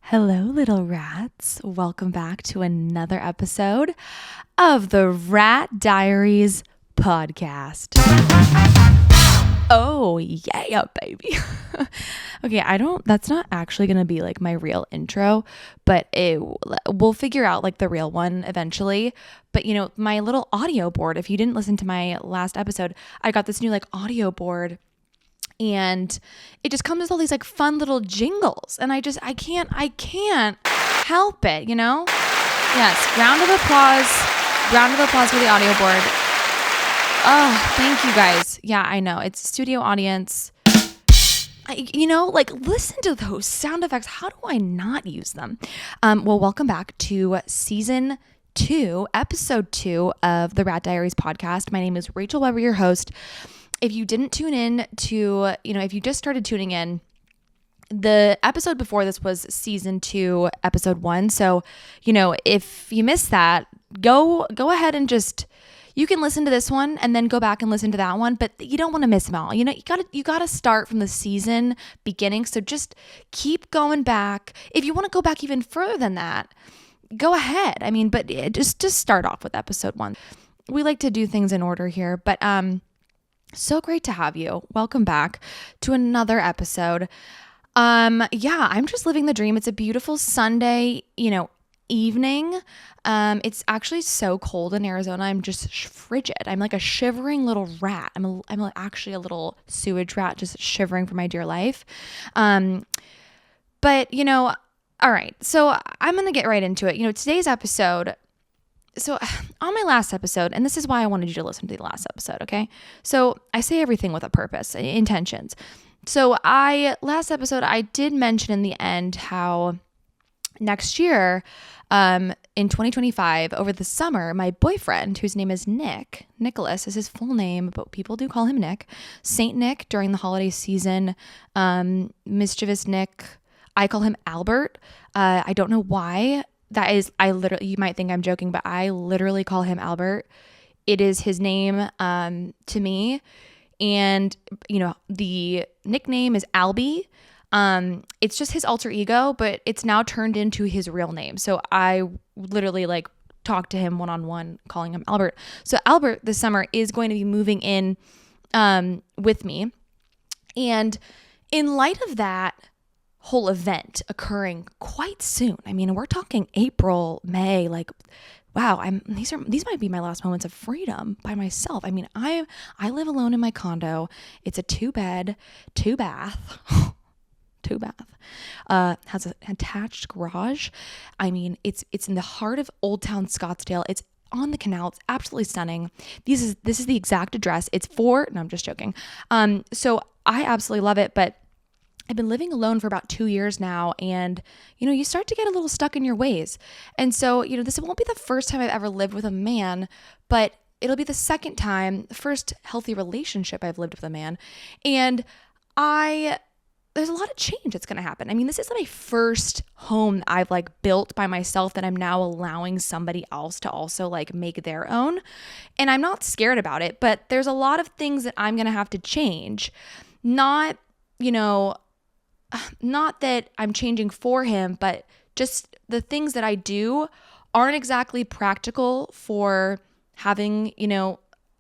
Hello, little rats. Welcome back to another episode of the Rat Diaries podcast. Oh, yeah, baby. Okay, that's not actually going to be like my real intro, but we'll figure out like the real one eventually. But my little audio board, if you didn't listen to my last episode, I got this new like audio board. And it just comes with all these like fun little jingles. And I can't help it, Yes, round of applause for the audio board. Oh, thank you guys. Yeah, I know. It's studio audience. Listen to those sound effects. How do I not use them? Well, welcome back to season 2, episode 2 of the Rat Diaries podcast. My name is Rachael Weber, your host. If you didn't tune in to, if you just started tuning in, the episode before this was season 2, episode 1. So, if you missed that, go ahead and you can listen to this one and then go back and listen to that one, but you don't want to miss them all. You gotta start from the season beginning. So just keep going back. If you want to go back even further than that, go ahead. But just start off with episode 1. We like to do things in order here, but, so great to have you. Welcome back to another episode. I'm just living the dream. It's a beautiful Sunday, evening. It's actually so cold in Arizona. I'm just frigid. I'm like a shivering little rat. I'm actually a little sewage rat, just shivering for my dear life. But all right. So I'm going to get right into it. Today's episode. So on my last episode, and this is why I wanted you to listen to the last episode, okay? So I say everything with a purpose, intentions. So last episode, I did mention in the end how next year, in 2025, over the summer, my boyfriend, whose name is Nicholas is his full name, but people do call him Nick, Saint Nick during the holiday season, mischievous Nick, I call him Albert. I don't know why. You might think I'm joking, but I literally call him Albert. It is his name to me. And, the nickname is Albie. It's just his alter ego, but it's now turned into his real name. So I literally talk to him one-on-one, calling him Albert. So Albert this summer is going to be moving in with me. And in light of that whole event occurring quite soon. We're talking April, May, wow, these might be my last moments of freedom by myself. I live alone in my condo. It's a 2-bed, 2-bath, 2-bath, has an attached garage. It's in the heart of Old Town Scottsdale. It's on the canal. It's absolutely stunning. This is the exact address. No, I'm just joking. So I absolutely love it, but I've been living alone for about 2 years now, and, you start to get a little stuck in your ways. And so, this won't be the first time I've ever lived with a man, but it'll be the second time, the first healthy relationship I've lived with a man. And there's a lot of change that's going to happen. This is my first home that I've built by myself that I'm now allowing somebody else to also make their own. And I'm not scared about it, but there's a lot of things that I'm going to have to change. Not that I'm changing for him, but just the things that I do aren't exactly practical for having, a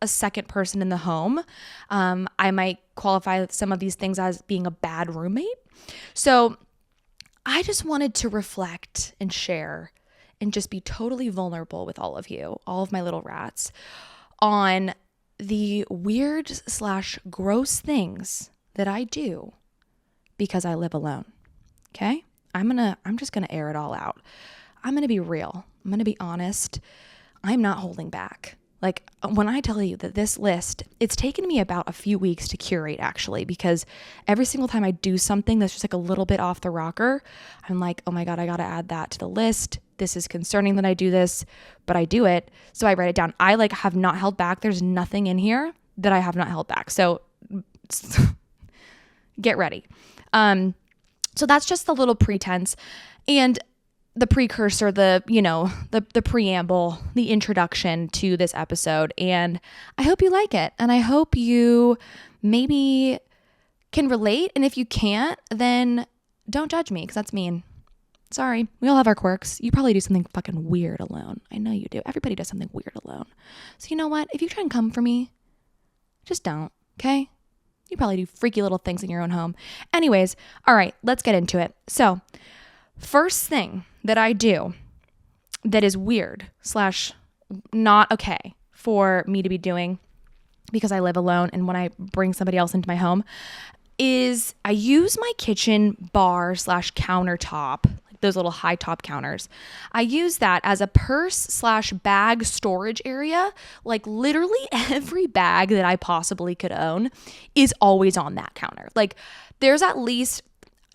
second person in the home. I might qualify some of these things as being a bad roommate. So I just wanted to reflect and share and just be totally vulnerable with all of you, all of my little rats, on the weird/gross things that I do because I live alone. Okay? I'm just going to air it all out. I'm going to be real. I'm going to be honest. I'm not holding back. When I tell you that this list, it's taken me about a few weeks to curate actually, because every single time I do something that's just a little bit off the rocker, I'm like, oh my God, I got to add that to the list. This is concerning that I do this, but I do it. So I write it down. I have not held back. There's nothing in here that I have not held back. So get ready. So that's just the little pretense and the precursor, the preamble, the introduction to this episode. And I hope you like it. And I hope you maybe can relate. And if you can't, then don't judge me, because that's mean. Sorry. We all have our quirks. You probably do something fucking weird alone. I know you do. Everybody does something weird alone. So you know what? If you try and come for me, just don't, okay? You probably do freaky little things in your own home. Anyways, all right, let's get into it. So, first thing that I do that is weird / not okay for me to be doing because I live alone and when I bring somebody else into my home is I use my kitchen bar / countertop, like those little high top counters. I use that as a purse / bag storage area. Like literally every bag that I possibly could own is always on that counter. Like there's at least,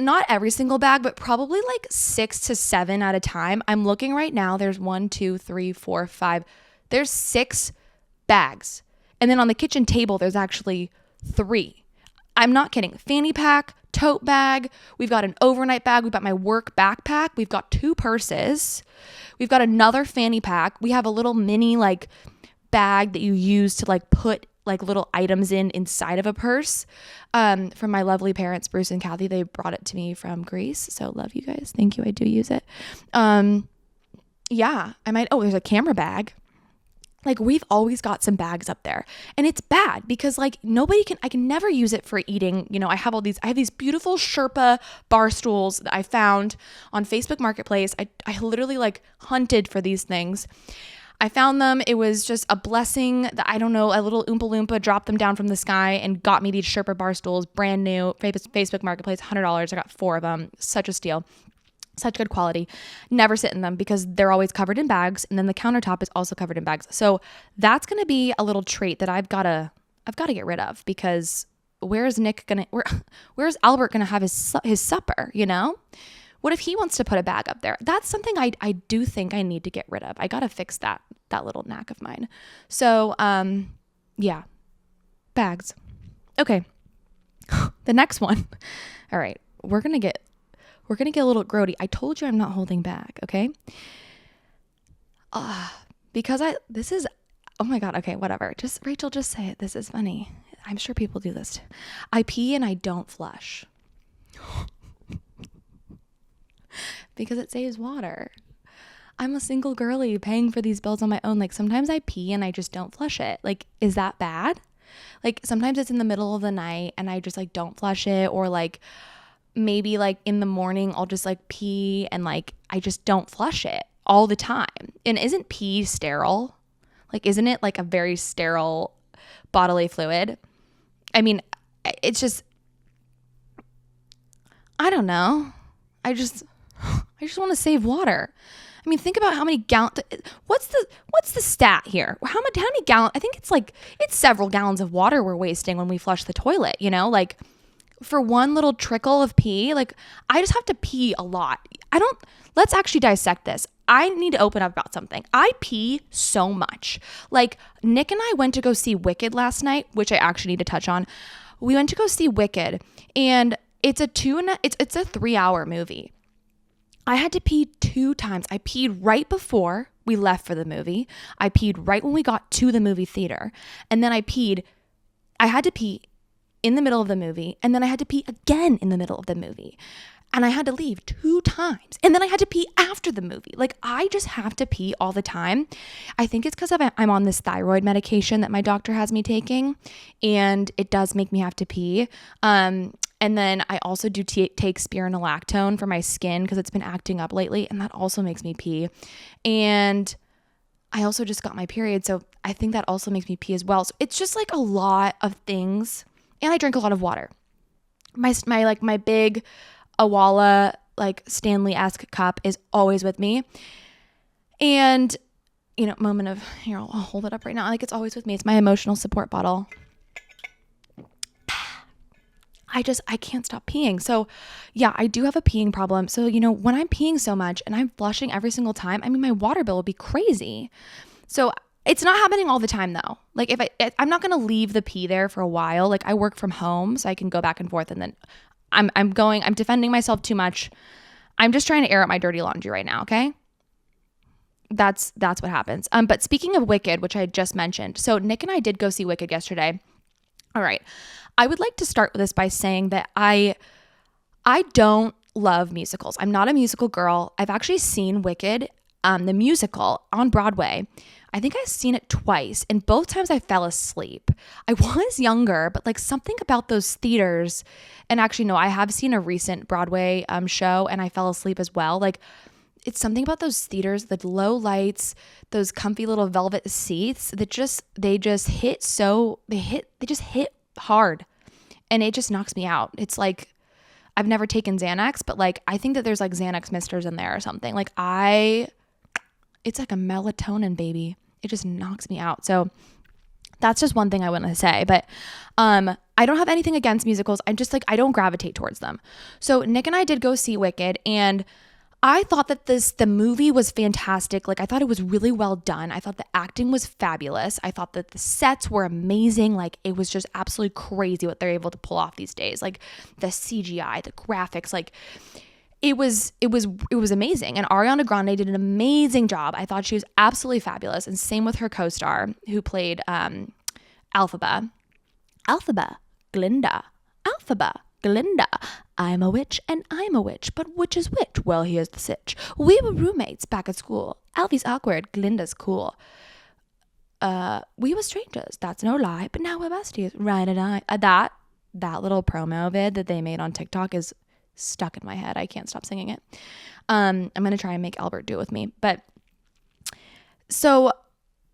not every single bag, but probably like 6 to 7 at a time. I'm looking right now. There's 1, 2, 3, 4, 5. There's 6 bags. And then on the kitchen table, there's actually 3. I'm not kidding. Fanny pack, tote bag. We've got an overnight bag. We've got my work backpack. We've got 2 purses. We've got another fanny pack. We have a little mini like bag that you use to like put like little items inside of a purse. From my lovely parents, Bruce and Kathy. They brought it to me from Greece. So love you guys. Thank you. I do use it. Yeah, there's a camera bag. Like we've always got some bags up there and it's bad because like I can never use it for eating. You know, I have these beautiful Sherpa bar stools that I found on Facebook Marketplace. I literally like hunted for these things. I found them. It was just a blessing that I don't know, a little Oompa Loompa dropped them down from the sky and got me these Sherpa bar stools, brand new, Facebook Marketplace, $100. I got 4 of them. Such a steal. Such good quality. Never sit in them because they're always covered in bags, and then the countertop is also covered in bags. So that's going to be a little trait that I've got to get rid of because where's Albert going to have his supper, you know? What if he wants to put a bag up there? That's something I do think I need to get rid of. I got to fix that little knack of mine. So, yeah. Bags. Okay. The next one. All right. We're going to get a little grody. I told you I'm not holding back, okay? Because oh my God, okay, whatever. Rachel, just say it. This is funny. I'm sure people do this. I pee and I don't flush. Because it saves water. I'm a single girly paying for these bills on my own. Like sometimes I pee and I just don't flush it. Like, is that bad? Like sometimes it's in the middle of the night and I just like don't flush it, or like maybe like in the morning I'll just like pee and like I just don't flush it all the time. And isn't pee sterile? Like isn't it like a very sterile bodily fluid? I mean, it's just, I don't know. I just want to save water. I mean, think about how many gallons. What's the stat here? How many gallons? I think it's several gallons of water we're wasting when we flush the toilet, you know, like for one little trickle of pee. Like I just have to pee a lot. Let's actually dissect this. I need to open up about something. I pee so much. Like Nick and I went to go see Wicked last night, which I actually need to touch on. We went to go see Wicked, and it's a 3-hour movie. I had to pee 2 times. I peed right before we left for the movie. I peed right when we got to the movie theater. And then I had to pee in the middle of the movie. And then I had to pee again in the middle of the movie. And I had to leave 2 times. And then I had to pee after the movie. Like I just have to pee all the time. I think it's because I'm on this thyroid medication that my doctor has me taking. And it does make me have to pee. And then I also do take spironolactone for my skin because it's been acting up lately, and that also makes me pee. And I also just got my period, so I think that also makes me pee as well. So it's just like a lot of things, and I drink a lot of water. My big Awala like Stanley-esque cup is always with me, and moment of here. I'll hold it up right now. Like it's always with me. It's my emotional support bottle. I can't stop peeing. So yeah, I do have a peeing problem. So, when I'm peeing so much and I'm flushing every single time, I mean, my water bill will be crazy. So it's not happening all the time though. Like I'm not going to leave the pee there for a while. Like I work from home so I can go back and forth, and then I'm defending myself too much. I'm just trying to air out my dirty laundry right now. Okay. That's what happens. But speaking of Wicked, which I had just mentioned, so Nick and I did go see Wicked yesterday. All right. I would like to start this by saying that I don't love musicals. I'm not a musical girl. I've actually seen Wicked, the musical, on Broadway. I think I've seen it twice, and both times I fell asleep. I was younger, but like something about those theaters, and actually no, I have seen a recent Broadway show, and I fell asleep as well. Like it's something about those theaters, the low lights, those comfy little velvet seats that they just hit hard, and it just knocks me out. It's like I've never taken Xanax, but like I think that there's like Xanax misters in there or something. Like it's like a melatonin baby. It just knocks me out. So that's just one thing I want to say. But I don't have anything against musicals. I'm just like, I don't gravitate towards them. So Nick and I did go see Wicked, and I thought that the movie was fantastic. Like I thought it was really well done. I thought the acting was fabulous. I thought that the sets were amazing. Like it was just absolutely crazy what they're able to pull off these days. Like the CGI, the graphics, like it was amazing. And Ariana Grande did an amazing job. I thought she was absolutely fabulous. And same with her co-star who played Alphaba, Glinda. I'm a witch and I'm a witch, but which is which? Well, here's the sitch. We were roommates back at school. Alfie's awkward, Glinda's cool. We were strangers, that's no lie, but now we're besties, right? And that little promo vid that they made on TikTok is stuck in my head. I can't stop singing it. I'm gonna try and make Albert do it with me. But so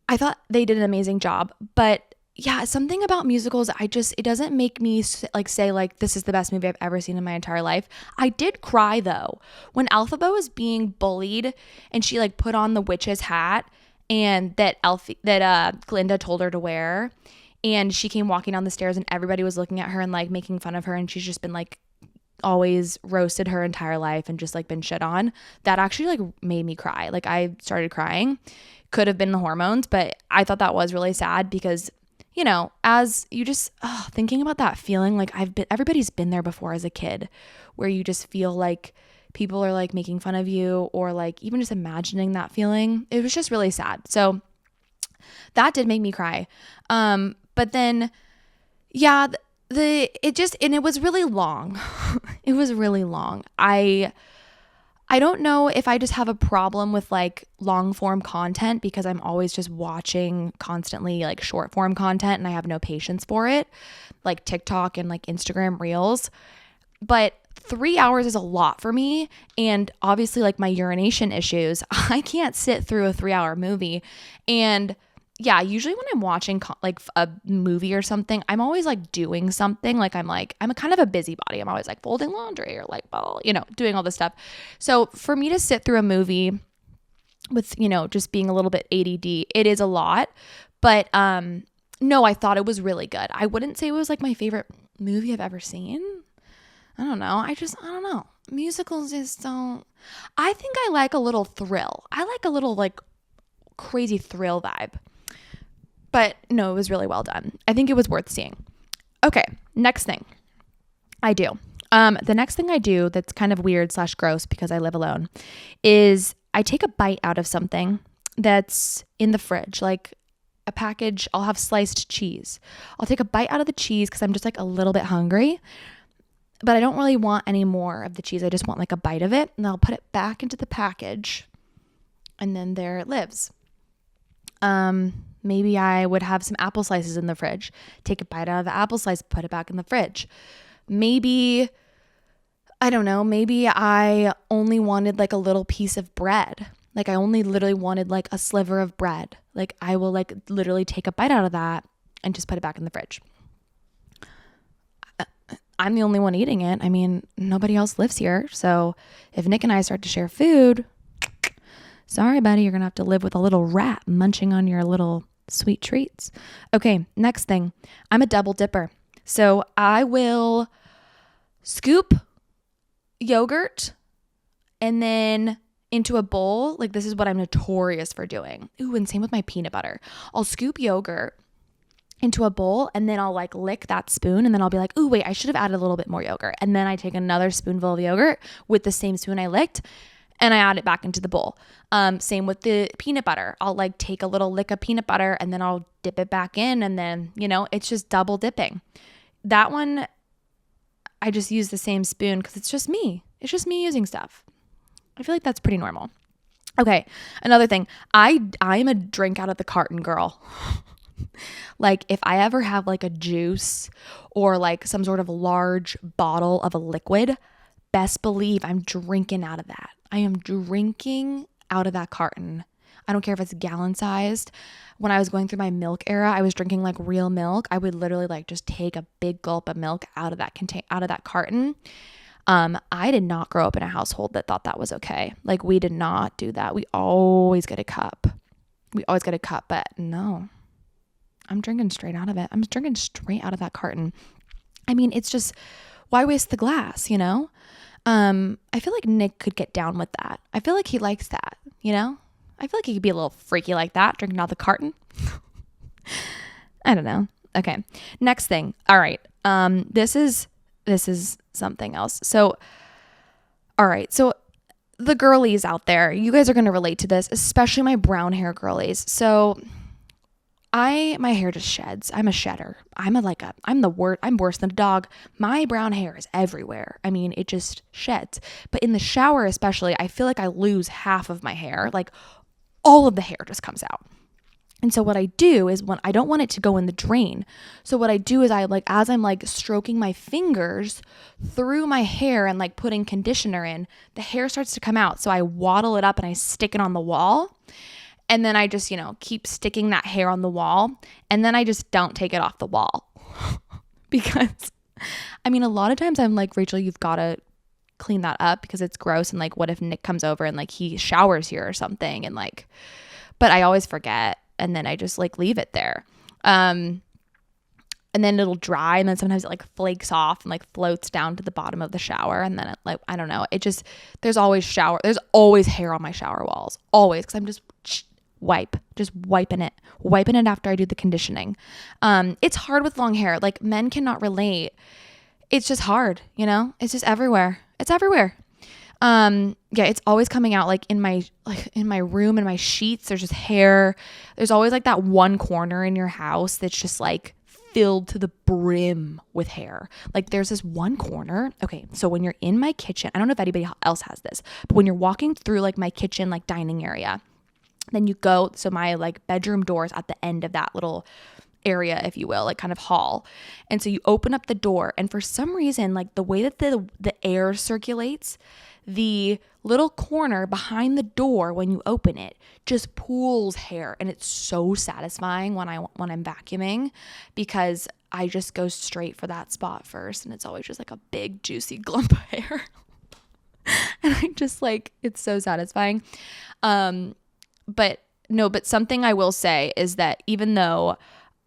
I thought they did an amazing job. But yeah, something about musicals, it doesn't make me like say like this is the best movie I've ever seen in my entire life. I did cry though when Alphaba was being bullied and she like put on the witch's hat and that Glinda told her to wear, and she came walking down the stairs and everybody was looking at her and like making fun of her, and she's just been like always roasted her entire life and just like been shit on. That actually like made me cry. Like I started crying. Could have been the hormones, but I thought that was really sad because, you know, as you just thinking about that feeling, like everybody's been there before as a kid, where you just feel like people are like making fun of you, or like even just imagining that feeling. It was just really sad. So that did make me cry. But then, yeah, it was really long. It was really long. I don't know if I just have a problem with like long form content because I'm always just watching constantly like short form content and I have no patience for it, like TikTok and like Instagram Reels. But 3 hours is a lot for me. And obviously like my urination issues, I can't sit through a 3-hour movie. And yeah, usually when I'm watching like a movie or something, I'm always like doing something. Like I'm a kind of a busybody. I'm always like folding laundry or like, well, you know, doing all this stuff. So for me to sit through a movie with, you know, just being a little bit ADD, it is a lot. But no, I thought it was really good. I wouldn't say it was like my favorite movie I've ever seen. I don't know. I don't know. Musicals just don't. I think I like a little thrill. I like a little like crazy thrill vibe. But no, it was really well done. I think it was worth seeing. Okay, next thing I do. The next thing I do that's kind of weird / gross because I live alone is I take a bite out of something that's in the fridge, like a package. I'll have sliced cheese. I'll take a bite out of the cheese because I'm just like a little bit hungry, but I don't really want any more of the cheese. I just want like a bite of it, and I'll put it back into the package, and then there it lives. Maybe I would have some apple slices in the fridge, take a bite out of the apple slice, put it back in the fridge. Maybe, I don't know, maybe I only wanted like a little piece of bread. Like I only literally wanted like a sliver of bread. Like I will like literally take a bite out of that and just put it back in the fridge. I'm the only one eating it. I mean, nobody else lives here. So if Nick and I start to share food, sorry, buddy, you're going to have to live with a little rat munching on your little sweet treats. Okay, next thing. I'm a double dipper. So I will scoop yogurt and then into a bowl. Like this is what I'm notorious for doing. Ooh, and same with my peanut butter. I'll scoop yogurt into a bowl and then I'll like lick that spoon, and then I'll be like, ooh, wait, I should have added a little bit more yogurt. And then I take another spoonful of yogurt with the same spoon I licked, and I add it back into the bowl. Same with the peanut butter. I'll like take a little lick of peanut butter and then I'll dip it back in, and then, you know, it's just double dipping. That one, I just use the same spoon because it's just me. It's just me using stuff. I feel like that's pretty normal. Okay, another thing. I am a drink out of the carton girl. Like if I ever have like a juice or like some sort of large bottle of a liquid, best believe I'm drinking out of that. I am drinking out of that carton. I don't care if it's gallon sized. When I was going through my milk era, I was drinking like real milk. I would literally like just take a big gulp of milk out of that carton. I did not grow up in a household that thought that was okay. Like we did not do that. We always get a cup. But no, I'm drinking straight out of it. I'm drinking straight out of that carton. I mean, it's just, why waste the glass, you know? I feel like Nick could get down with that. I feel like he likes that, you know? I feel like he could be a little freaky like that, drinking out of the carton. I don't know. Okay. Next thing. All right. This is something else. So, all right. So the girlies out there, you guys are going to relate to this, especially my brown hair girlies. So my hair just sheds. I'm a shedder. I'm worse than a dog. My brown hair is everywhere. I mean, it just sheds. But in the shower especially, I feel like I lose half of my hair. Like all of the hair just comes out. And so what I do is, when I don't want it to go in the drain, so what I do is as I'm like stroking my fingers through my hair and like putting conditioner in, the hair starts to come out. So I waddle it up and I stick it on the wall. And then I just, keep sticking that hair on the wall. And then I just don't take it off the wall. Because, I mean, a lot of times I'm like, Rachel, you've got to clean that up because it's gross. And like, what if Nick comes over and like he showers here or something? And like, but I always forget. And then I just like leave it there. And then it'll dry. And then sometimes it like flakes off and like floats down to the bottom of the shower. And then it, like, I don't know. There's always hair on my shower walls. Always. Cause I'm just wiping it after I do the conditioning. It's hard with long hair. Like men cannot relate. It's just hard, it's just everywhere. It's everywhere. Yeah, it's always coming out like in my room, in my sheets, there's just hair. There's always like that one corner in your house that's just like filled to the brim with hair. Like there's this one corner. Okay. So when you're in my kitchen, I don't know if anybody else has this, but when you're walking through like my kitchen, like dining area, then you go, so my like bedroom door is at the end of that little area, if you will, like kind of hall. And so you open up the door, and for some reason, like the way that the air circulates, the little corner behind the door when you open it just pools hair, and it's so satisfying when I'm vacuuming, because I just go straight for that spot first, and it's always just like a big juicy glump of hair. And I just like, it's so satisfying. But something I will say is that even though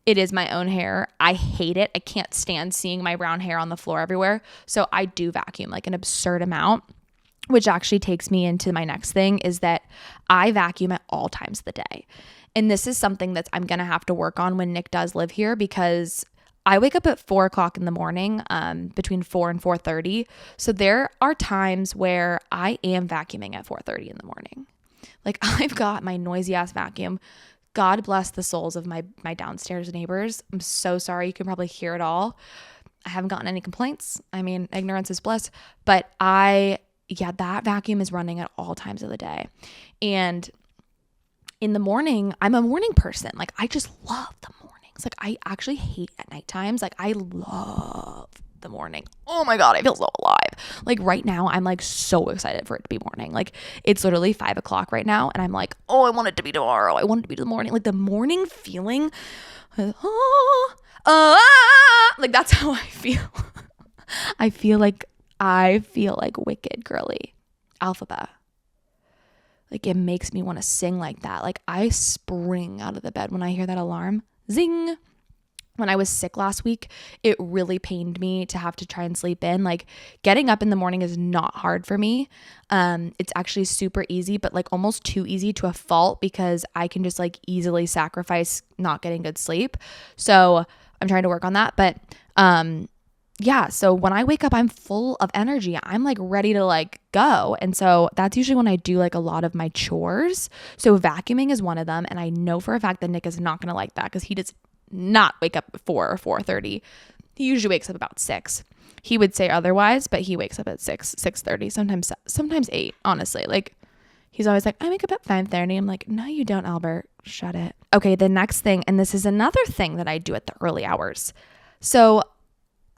it is my own hair, I hate it. I can't stand seeing my brown hair on the floor everywhere. So I do vacuum like an absurd amount, which actually takes me into my next thing, is that I vacuum at all times of the day. And this is something that I'm going to have to work on when Nick does live here, because I wake up at 4:00 in the morning, between 4 and 4:30. So there are times where I am vacuuming at 4:30 in the morning. Like I've got my noisy ass vacuum. God bless the souls of my downstairs neighbors. I'm so sorry. You can probably hear it all. I haven't gotten any complaints. I mean, ignorance is bliss. But that vacuum is running at all times of the day. And in the morning, I'm a morning person. Like I just love the mornings. Like I actually hate at night times. Like I love the morning. Oh my God, I feel so alive. Like right now, I'm like so excited for it to be morning. Like it's literally 5:00 right now, and I'm like, oh, I want it to be tomorrow. I want it to be the morning. Like the morning feeling, like that's how I feel. I feel like wicked girly alphabet. Like it makes me want to sing like that. Like I spring out of the bed when I hear that alarm. Zing. When I was sick last week, it really pained me to have to try and sleep in. Like getting up in the morning is not hard for me. It's actually super easy, but like almost too easy to a fault, because I can just like easily sacrifice not getting good sleep. So I'm trying to work on that. But so when I wake up, I'm full of energy. I'm like ready to like go. And so that's usually when I do like a lot of my chores. So vacuuming is one of them. And I know for a fact that Nick is not going to like that, because he does not wake up at 4 or 4:30. He usually wakes up about 6. He would say otherwise, but he wakes up at 6:30, sometimes 8, honestly. Like, he's always like, I wake up at 5:30. I'm like, no, you don't, Albert. Shut it. Okay, the next thing, and this is another thing that I do at the early hours. So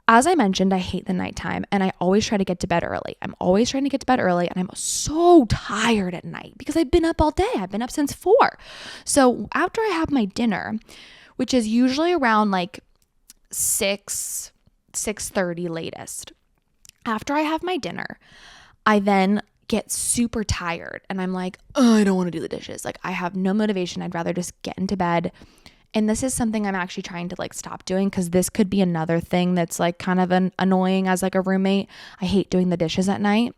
as I mentioned, I hate the nighttime, and I always try to get to bed early. I'm always trying to get to bed early, and I'm so tired at night because I've been up all day. I've been up since 4. So after I have my dinner, which is usually around like 6:30 latest. After I have my dinner, I then get super tired, and I'm like, oh, I don't want to do the dishes. Like, I have no motivation. I'd rather just get into bed. And this is something I'm actually trying to like stop doing, because this could be another thing that's like kind of annoying as like a roommate. I hate doing the dishes at night.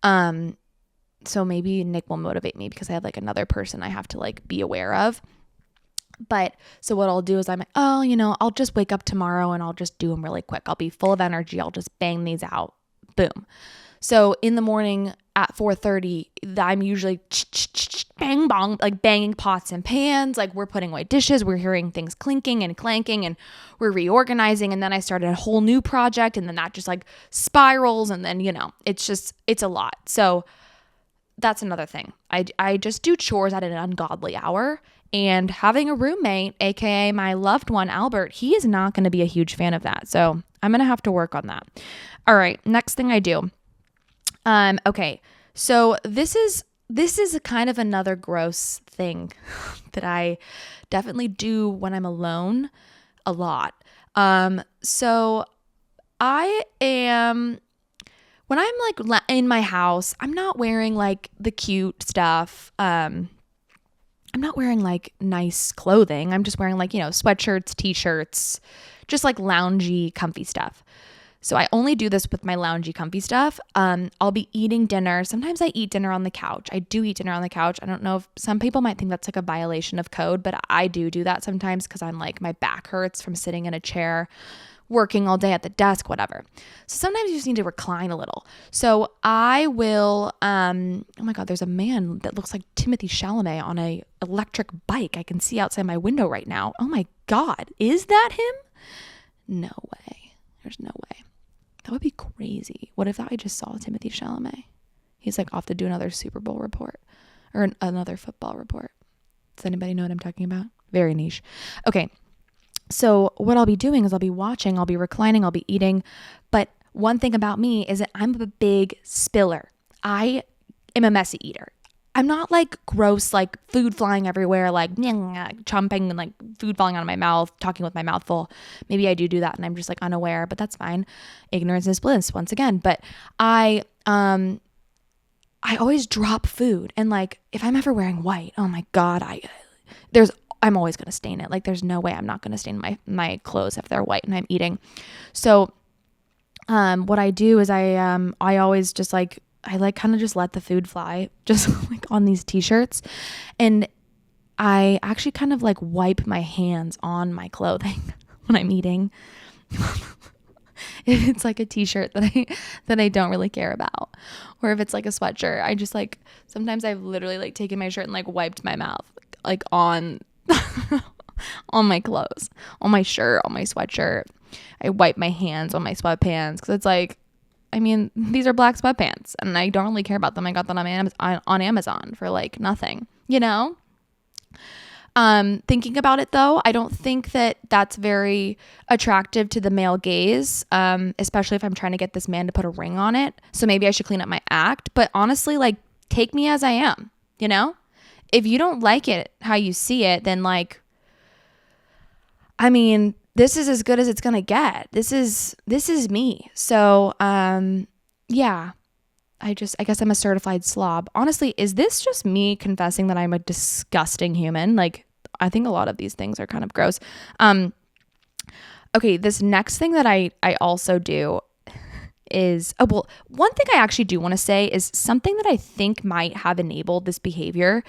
So maybe Nick will motivate me, because I have like another person I have to like be aware of. But so what I'll do is I'm like, oh, I'll just wake up tomorrow and I'll just do them really quick. I'll be full of energy. I'll just bang these out. Boom. So in the morning at 4:30, I'm usually bang bong, like banging pots and pans. Like, we're putting away dishes. We're hearing things clinking and clanking, and we're reorganizing. And then I started a whole new project, and then that just like spirals. And then, it's a lot. So that's another thing. I just do chores at an ungodly hour. And having a roommate, aka my loved one, Albert, he is not going to be a huge fan of that. So I'm going to have to work on that. All right, next thing I do. Okay, so this is a kind of another gross thing that I definitely do when I'm alone a lot. So I am, when I'm like in my house, I'm not wearing like the cute stuff. I'm not wearing like nice clothing. I'm just wearing like, sweatshirts, t-shirts, just like loungy, comfy stuff. So I only do this with my loungy, comfy stuff. I'll be eating dinner. Sometimes I eat dinner on the couch. I do eat dinner on the couch. I don't know if some people might think that's like a violation of code, but I do that sometimes, because I'm like, my back hurts from sitting in a chair, working all day at the desk, whatever. So sometimes you just need to recline a little. So I will, oh my God, there's a man that looks like Timothée Chalamet on a electric bike. I can see outside my window right now. Oh my God, is that him? No way. There's no way. That would be crazy. What if I just saw Timothée Chalamet? He's like off to do another Super Bowl report, or another football report. Does anybody know what I'm talking about? Very niche. Okay. So what I'll be doing is I'll be watching, I'll be reclining, I'll be eating. But one thing about me is that I'm a big spiller. I am a messy eater. I'm not like gross, like food flying everywhere, like chomping and like food falling out of my mouth, talking with my mouth full. Maybe I do that and I'm just like unaware, but that's fine. Ignorance is bliss once again. But I always drop food. And like, if I'm ever wearing white, oh my God, I'm always going to stain it. Like, there's no way I'm not going to stain my clothes if they're white and I'm eating. So, what I do is I always just like, I like kind of just let the food fly just like on these t-shirts. And I actually kind of like wipe my hands on my clothing when I'm eating. If it's like a t-shirt that I don't really care about, or if it's like a sweatshirt, I just like, sometimes I've literally like taken my shirt and like wiped my mouth like on on my clothes, on my shirt, on my sweatshirt. I wipe my hands on my sweatpants, because it's like, I mean, these are black sweatpants and I don't really care about them. I got them on Amazon for like nothing, Thinking about it though, I don't think that that's very attractive to the male gaze, especially if I'm trying to get this man to put a ring on it. So maybe I should clean up my act. But honestly, like, take me as I am, If you don't like it how you see it, then like, I mean, this is as good as it's going to get. This is me. So, yeah, I guess I'm a certified slob. Honestly, is this just me confessing that I'm a disgusting human? Like, I think a lot of these things are kind of gross. Okay, this next thing that I also do is, one thing I actually do want to say is something that I think might have enabled this behavior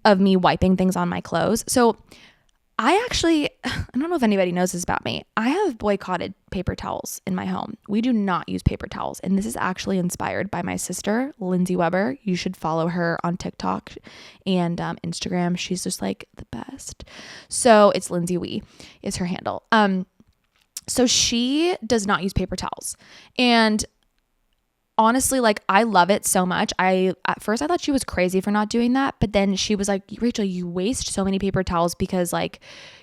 of me wiping things on my clothes. So I don't know if anybody knows this about me. I have boycotted paper towels in my home. We do not use paper towels. And this is actually inspired by my sister, Lindsay Weber. You should follow her on TikTok and Instagram. She's just like the best. So it's Lindsay Wee is her handle. So she does not use paper towels. And honestly, like, I love it so much. At first I thought she was crazy for not doing that, but then she was like, Rachel, you waste so many paper towels because like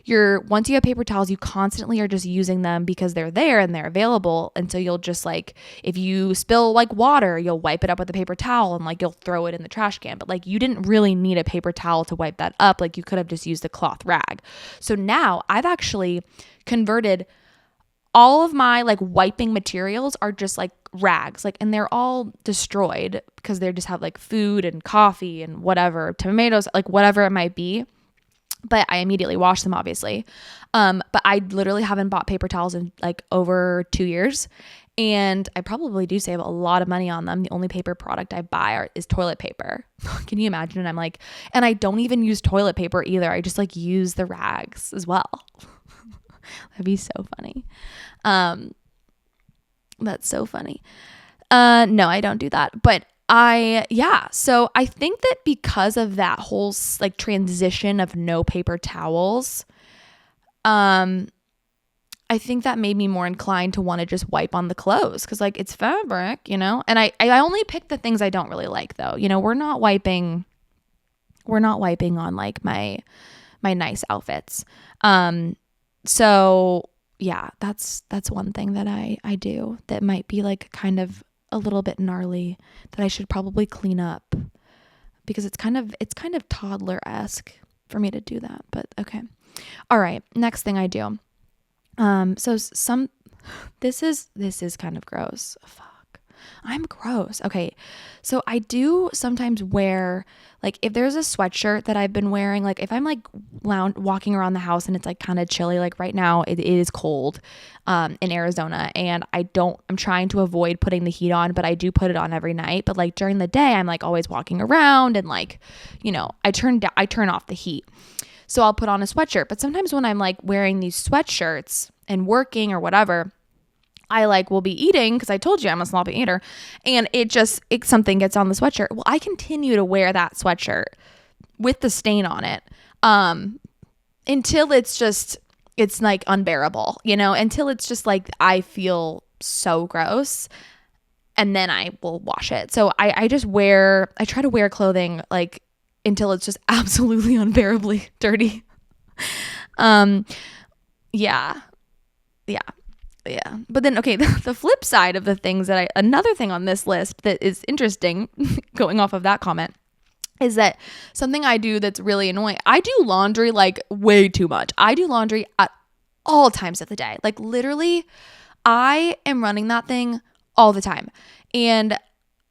once you have paper towels, you constantly are just using them because they're there and they're available. And so you'll just like, if you spill like water, you'll wipe it up with a paper towel and like you'll throw it in the trash can. But like you didn't really need a paper towel to wipe that up. Like you could have just used a cloth rag. So now I've actually converted all of my like wiping materials are just like rags, like, and they're all destroyed because they just have like food and coffee and whatever, tomatoes, like whatever it might be. But I immediately wash them, obviously. But I literally haven't bought paper towels in like over 2 years. And I probably do save a lot of money on them. The only paper product I buy is toilet paper. Can you imagine? And I'm like, and I don't even use toilet paper either. I just like use the rags as well. That'd be so funny. That's so funny. No, I don't do that. But so I think that because of that whole like transition of no paper towels, I think that made me more inclined to want to just wipe on the clothes because like it's fabric, you know? And I only pick the things I don't really like though. You know, we're not wiping on like my nice outfits. So yeah, that's one thing that I do that might be like kind of a little bit gnarly that I should probably clean up because it's kind of toddler-esque for me to do that. But okay. All right. Next thing I do. So this is kind of gross. Fuck. I'm gross. Okay. So I do sometimes wear, like, if there's a sweatshirt that I've been wearing, like if I'm like walking around the house and it's like kind of chilly, like right now it is cold in Arizona, and I'm trying to avoid putting the heat on, but I do put it on every night. But like during the day, I'm like always walking around and like, you know, I turn off the heat. So I'll put on a sweatshirt. But sometimes when I'm like wearing these sweatshirts and working or whatever, I like will be eating because I told you I'm a sloppy eater, and something gets on the sweatshirt. Well, I continue to wear that sweatshirt with the stain on it until it's like unbearable, you know, until it's just like I feel so gross, and then I will wash it. So I try to wear clothing like until it's just absolutely unbearably dirty. Yeah. Yeah. But then, okay, the flip side of the things another thing on this list that is interesting, going off of that comment, is that something I do that's really annoying. I do laundry like way too much. I do laundry at all times of the day. Like literally, I am running that thing all the time. And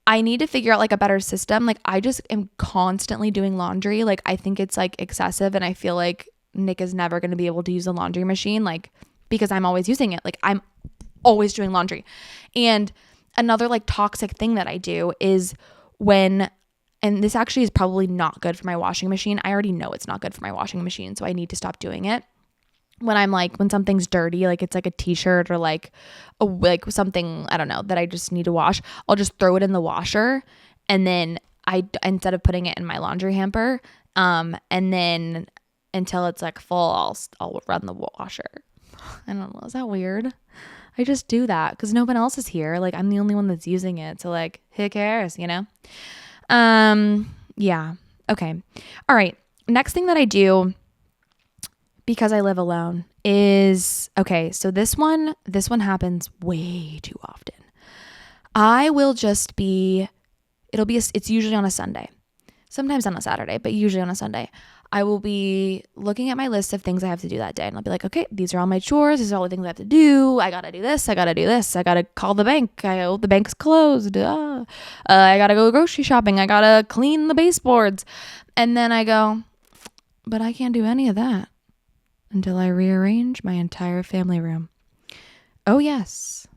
I need to figure out like a better system. Like I just am constantly doing laundry. Like I think it's like excessive, and I feel like Nick is never going to be able to use a laundry machine. Like, because I'm always using it. Like I'm always doing laundry. And another like toxic thing that I do is and this actually is probably not good for my washing machine. I already know it's not good for my washing machine, so I need to stop doing it. When something's dirty, like it's like a t-shirt or like something, I don't know, that I just need to wash, I'll just throw it in the washer, and then instead of putting it in my laundry hamper, and then until it's like full, I'll run the washer. I don't know. Is that weird? I just do that because no one else is here. Like I'm the only one that's using it. So like, who cares, you know? Yeah. Okay. All right. Next thing that I do, because I live alone, is, okay, so this one happens way too often. It's usually on a Sunday. Sometimes on a Saturday, but usually on a Sunday. I will be looking at my list of things I have to do that day. And I'll be like, okay, these are all my chores. These are all the things I have to do. I got to do this. I got to do this. I got to call the bank. The bank's closed. I got to go grocery shopping. I got to clean the baseboards. And then I go, but I can't do any of that until I rearrange my entire family room. Oh, yes.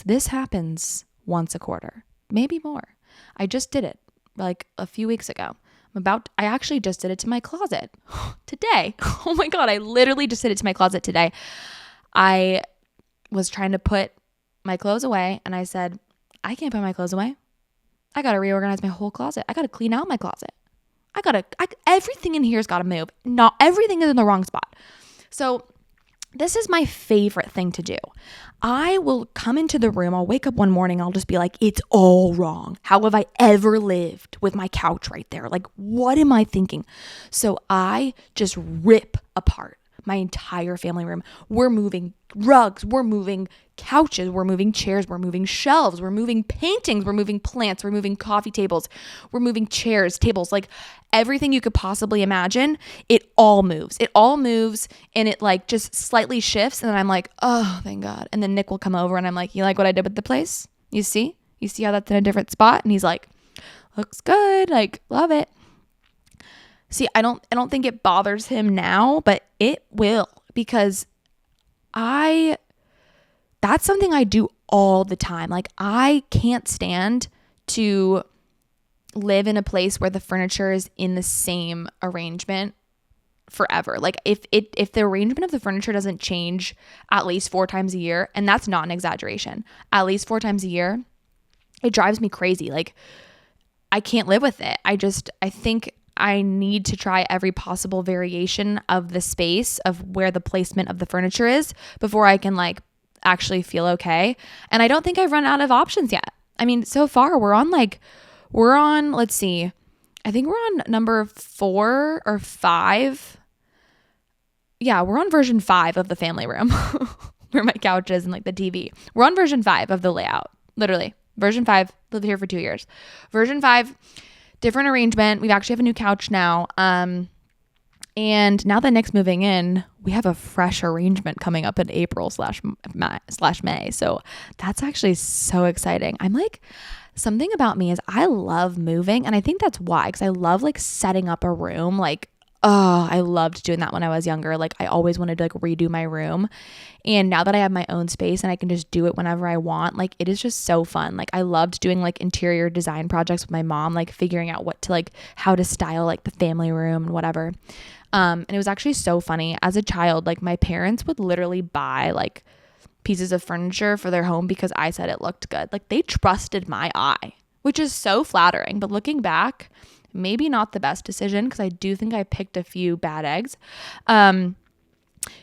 This happens once a quarter, maybe more. I just did it like a few weeks ago. I actually just did it to my closet today. Oh my God. I literally just did it to my closet today. I was trying to put my clothes away, and I said, I can't put my clothes away. I got to reorganize my whole closet. I got to clean out my closet. Everything in here's got to move. Not everything is in the wrong spot. So This is my favorite thing to do. I will come into the room. I'll wake up one morning. I'll just be like, it's all wrong. How have I ever lived with my couch right there? Like, what am I thinking? So I just rip apart my entire family room. We're moving rugs, we're moving couches, we're moving chairs, we're moving shelves, we're moving paintings, we're moving plants, we're moving coffee tables, we're moving chairs, tables, like everything you could possibly imagine. It all moves. It all moves and it like just slightly shifts. And then I'm like, oh, thank God. And then Nick will come over and I'm like, you like what I did with the place? You see? You see how that's in a different spot? And he's like, looks good. Like, love it. See, I don't think it bothers him now, but it will, because that's something I do all the time. Like, I can't stand to live in a place where the furniture is in the same arrangement forever. Like, if the arrangement of the furniture doesn't change at least 4 times a year, and that's not an exaggeration, at least 4 times a year, it drives me crazy. Like, I can't live with it. I think I need to try every possible variation of the space of where the placement of the furniture is before I can like actually feel okay. And I don't think I've run out of options yet. I mean, so far we're on, let's see, I think we're on number 4 or 5. Yeah, we're on version 5 of the family room where my couch is and like the TV. We're on version 5 of the layout, literally. Version 5, lived here for 2 years. Version 5, different arrangement. We actually have a new couch now. And now that Nick's moving in, we have a fresh arrangement coming up in April/May. So that's actually so exciting. I'm like, something about me is I love moving. And I think that's why, because I love like setting up a room. Like, oh, I loved doing that when I was younger. Like, I always wanted to like redo my room. And now that I have my own space and I can just do it whenever I want, like, it is just so fun. Like, I loved doing like interior design projects with my mom, like figuring out what to like, how to style like the family room and whatever. And it was actually so funny. As a child, like, my parents would literally buy like pieces of furniture for their home because I said it looked good. Like, they trusted my eye, which is so flattering. But looking back, maybe not the best decision, because I do think I picked a few bad eggs.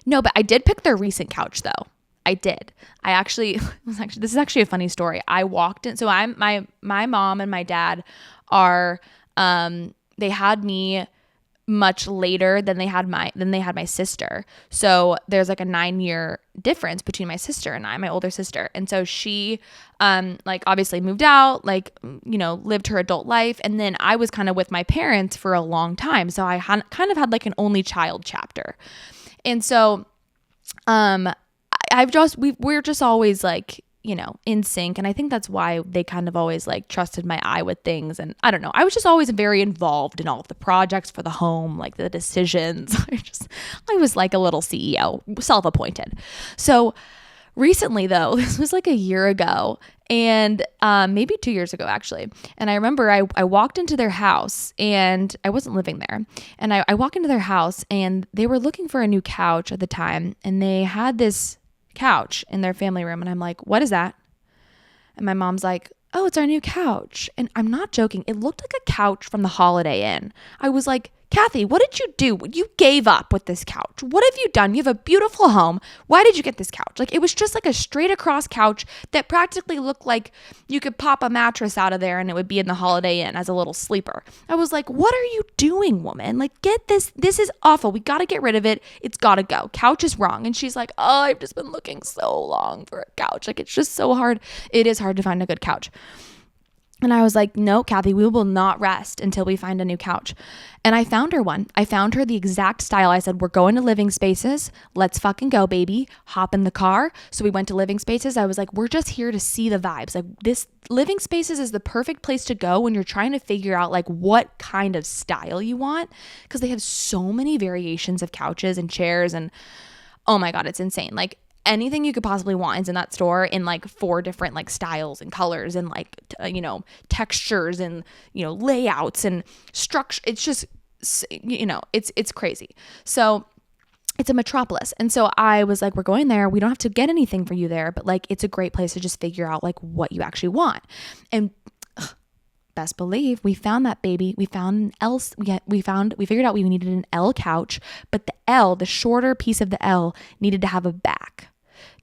No, but I did pick their recent couch though. I did. This is actually a funny story. I walked in. So my mom and my dad are, they had me much later than they had my sister. So there's like a 9-year difference between my sister and I, my older sister. And so she like obviously moved out, like, you know, lived her adult life. And then I was kind of with my parents for a long time. So I kind of had like an only child chapter. And so we're just always like, you know, in sync. And I think that's why they kind of always like trusted my eye with things. And I don't know, I was just always very involved in all of the projects for the home, like the decisions. I was like a little CEO, self-appointed. So recently though, this was like a year ago and maybe 2 years ago actually. And I remember I walked into their house and I wasn't living there. And I walked into their house and they were looking for a new couch at the time. And they had this couch in their family room. And I'm like, what is that? And my mom's like, oh, it's our new couch. And I'm not joking. It looked like a couch from the Holiday Inn. I was like, Kathy, what did you do? You gave up with this couch. What have you done? You have a beautiful home. Why did you get this couch? Like, it was just like a straight across couch that practically looked like you could pop a mattress out of there and it would be in the Holiday Inn as a little sleeper. I was like, what are you doing, woman? Like, get this. This is awful. We got to get rid of it. It's got to go. Couch is wrong. And she's like, oh, I've just been looking so long for a couch. Like, it's just so hard. It is hard to find a good couch. And I was like, no, Kathy, we will not rest until we find a new couch. And I found her one. I found her the exact style. I said, we're going to Living Spaces. Let's fucking go, baby. Hop in the car. So we went to Living Spaces. I was like, we're just here to see the vibes. Like, this Living Spaces is the perfect place to go when you're trying to figure out like what kind of style you want, because they have so many variations of couches and chairs. And oh my God, it's insane. Like, anything you could possibly want is in that store in like 4 different like styles and colors and like, you know, textures and, you know, layouts and structure. It's just, you know, it's crazy. So it's a metropolis. And so I was like, we're going there. We don't have to get anything for you there, but like, it's a great place to just figure out like what you actually want. And best believe we found that baby. We found an L. We figured out we needed an L couch, but the shorter piece of the L needed to have a back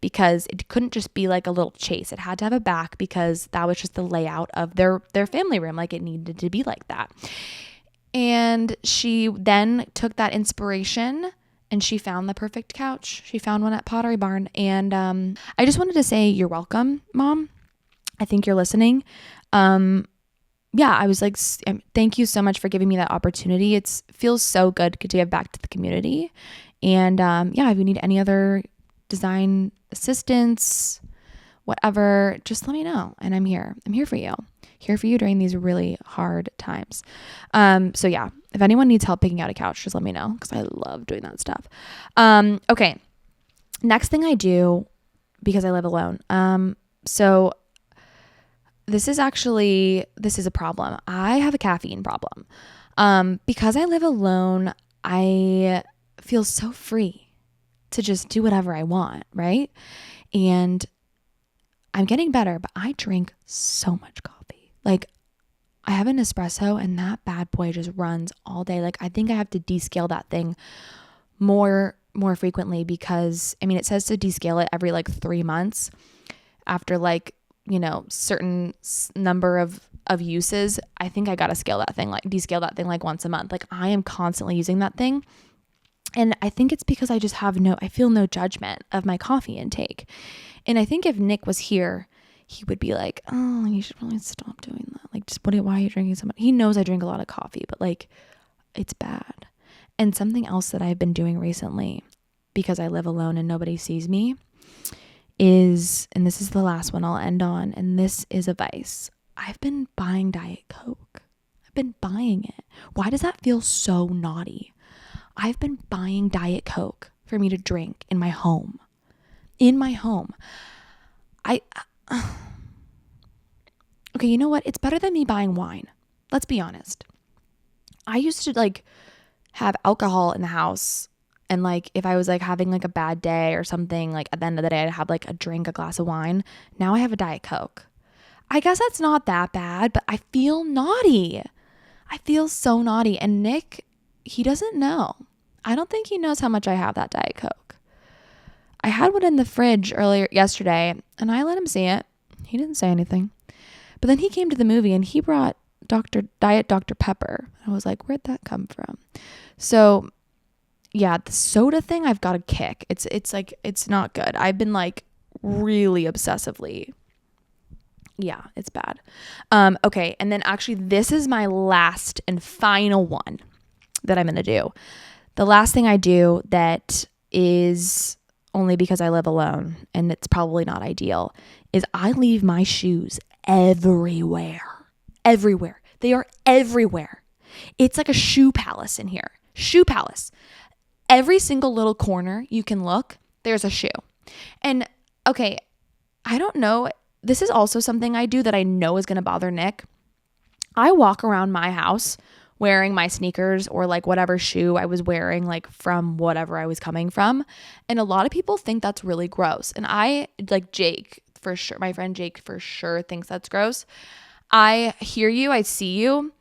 because it couldn't just be like a little chase. It had to have a back because that was just the layout of their family room. Like it needed to be like that. And she then took that inspiration and she found the perfect couch. She found one at Pottery Barn. And I just wanted to say you're welcome, Mom. I think you're listening. I was like, thank you so much for giving me that opportunity. It feels so good to give back to the community. And if you need any other design assistance, whatever, just let me know. And I'm here. I'm here for you. Here for you during these really hard times. If anyone needs help picking out a couch, just let me know because I love doing that stuff. Okay. Next thing I do, because I live alone. So this is a problem. I have a caffeine problem. Because I live alone, I feel so free to just do whatever I want, right? And I'm getting better, but I drink so much coffee. Like I have an espresso and that bad boy just runs all day. Like I think I have to descale that thing more frequently because it says to descale it every like 3 months after like, certain number of uses. I think I got to descale that thing like once a month. Like I am constantly using that thing. And I think it's because I just I feel no judgment of my coffee intake. And I think if Nick was here, he would be like, oh, you should probably stop doing that. Like, just why are you drinking so much? He knows I drink a lot of coffee, but like, it's bad. And something else that I've been doing recently, because I live alone and nobody sees me, is, and this is the last one I'll end on, and this is a vice. I've been buying Diet Coke. I've been buying it. Why does that feel so naughty? I've been buying Diet Coke for me to drink in my home. Okay, you know what? It's better than me buying wine. Let's be honest. I used to like have alcohol in the house, and like if I was like having like a bad day or something, like at the end of the day I'd have like a glass of wine. Now I have a Diet Coke. I guess that's not that bad, but I feel naughty. I feel so naughty. And Nick, he doesn't know. I don't think he knows how much I have that Diet Coke. I had one in the fridge yesterday and I let him see it. He didn't say anything. But then he came to the movie and he brought Diet Dr. Pepper. I was like, where'd that come from? So yeah, the soda thing I've got a kick. It's like, it's not good. I've been like really obsessively. Yeah, it's bad. Okay. And then actually this is my last and final one that I'm going to do. The last thing I do that is only because I live alone and it's probably not ideal is I leave my shoes everywhere. They are everywhere. It's like a shoe palace in here. Shoe palace. Every single little corner you can look, there's a shoe. And okay, I don't know. This is also something I do that I know is going to bother Nick. I walk around my house wearing my sneakers or like whatever shoe I was wearing, like from whatever I was coming from. And a lot of people think that's really gross. And I, like Jake, for sure, my friend Jake for sure thinks that's gross. I hear you, I see you,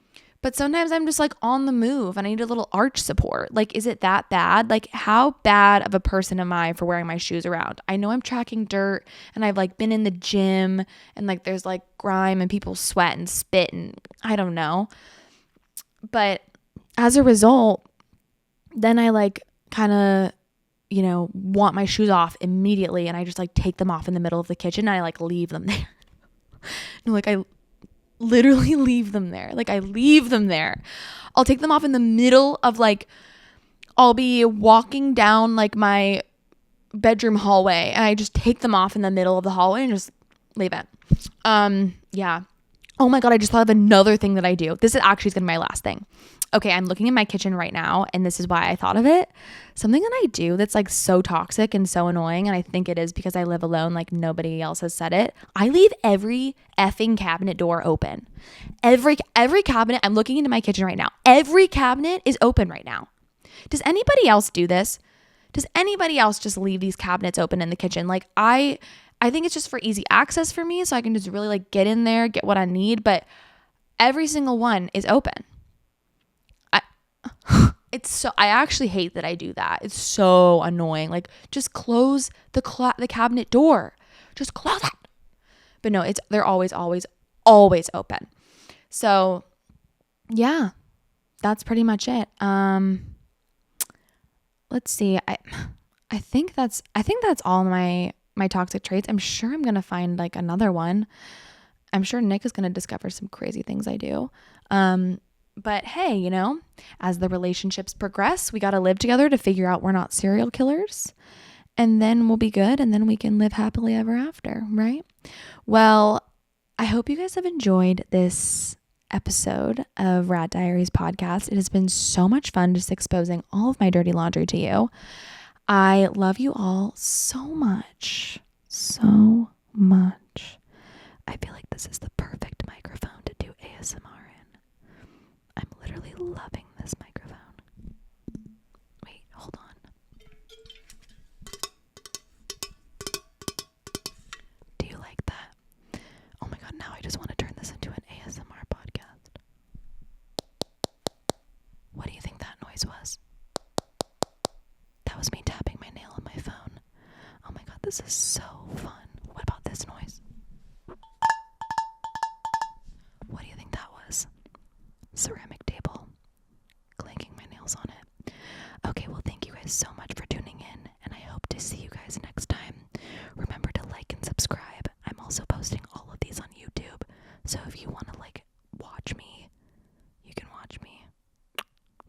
but sometimes I'm just like on the move and I need a little arch support. Like, is it that bad? Like, how bad of a person am I for wearing my shoes around? I know I'm tracking dirt and I've like been in the gym and like there's like grime and people sweat and spit and I don't know. But as a result, then I like kind of, want my shoes off immediately and I just like take them off in the middle of the kitchen and I like leave them there. No, like I literally leave them there. Like I leave them there. I'll take them off in the middle of like, I'll be walking down like my bedroom hallway and I just take them off in the middle of the hallway and just leave it. Yeah. Oh my God, I just thought of another thing that I do. This is actually going to be my last thing. Okay, I'm looking in my kitchen right now, and this is why I thought of it. Something that I do that's like so toxic and so annoying, and I think it is because I live alone, like nobody else has said it. I leave every effing cabinet door open. Every cabinet, I'm looking into my kitchen right now. Every cabinet is open right now. Does anybody else do this? Does anybody else just leave these cabinets open in the kitchen? Like I think it's just for easy access for me, so I can just really like get in there, get what I need. But Every single one is open. I I actually hate that I do that. It's so annoying. Like, just close the cabinet door. Just close it. But no, they're always open. So yeah, that's pretty much it. Let's see. I think that's all my toxic traits. I'm sure I'm going to find like another one. I'm sure Nick is going to discover some crazy things I do. But hey, you know, as the relationships progress, we got to live together to figure out we're not serial killers. And then we'll be good. And then we can live happily ever after, right? Well, I hope you guys have enjoyed this episode of Rat Diaries podcast. It has been so much fun just exposing all of my dirty laundry to you. I love you all so much. So much. I feel like this is the perfect microphone to do ASMR in. I'm literally loving this microphone. Wait, hold on. Do you like that? Oh my god, now I just want to turn this into an ASMR podcast. What do you think that noise was? That was me tapping my nail on my phone. Oh my god, this is so fun. What about this noise? What do you think that was? Ceramic table. Clanking my nails on it. Okay, well, thank you guys so much for tuning in, and I hope to see you guys next time. Remember to like and subscribe. I'm also posting all of these on YouTube, so if you want to like watch me, you can watch me.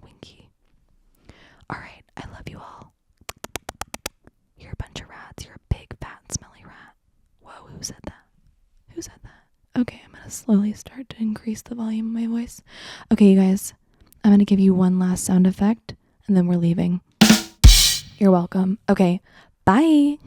Winky. Alright, I love you all. You're a bunch of rats. You're a big, fat, smelly rat. Whoa, who said that? Who said that? Okay, I'm gonna slowly start to increase the volume of my voice. Okay, you guys, I'm gonna give you one last sound effect, and then we're leaving. You're welcome. Okay, bye.